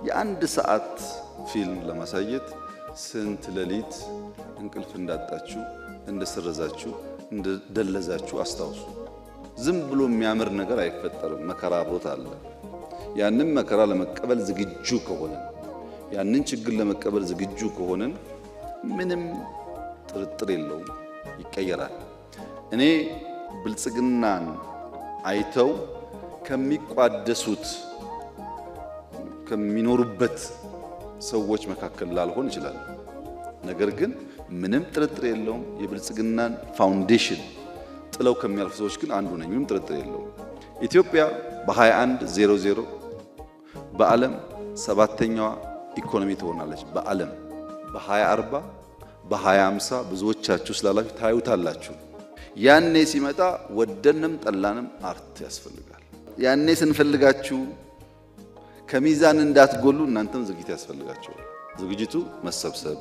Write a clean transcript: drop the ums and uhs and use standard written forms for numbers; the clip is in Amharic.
የአንድ ሰዓት ፊልም ለማሳየት ስንት ሌሊት እንቅልፍ እንዳጣችሁ፣ እንደሰረዛችሁ፣ እንደደለዛችሁ አስታውሱ። ዝም ብሎ የሚያምር ነገር አይፈጠርም። መከራ አብሮት አለ። ያንን መከራ ለመቀበል ዝግጁ ከሆነን፣ ያንን ችግር ለመቀበል ዝግጁ ከሆነን ምንም ጥርጥር የለውም ይቀየራል። እኔ ብልጽግናን አይተው ከሚቋደሱት ከሚኖሩበት ሰዎች መካከል ላልሆን ይችላል። ነገር ግን ምንም ጥርጥር የለውም የብልጽግናን ፋውንዴሽን ጥለው ከሚያልፉ ሰዎች ግን አንዱ ነኝ። ምንም ጥርጥር የለውም። ኢትዮጵያ በ2100 በዓለም ሰባተኛዋ ኢኮኖሚ ትሆናለች። በዓለም በ2040 በ2050 ብዙዎቻችሁ ስላላችሁ ታዩታላችሁ። ያኔ ሲመጣ ወደንም ጠላንም አርት ያስፈልጋል። ያኔ ስንፈልጋችሁ ከሚዛን እንዳትጎሉ እናንተም ዝግጅት ያስፈልጋችኋል። ዝግጅቱ መሰብሰብ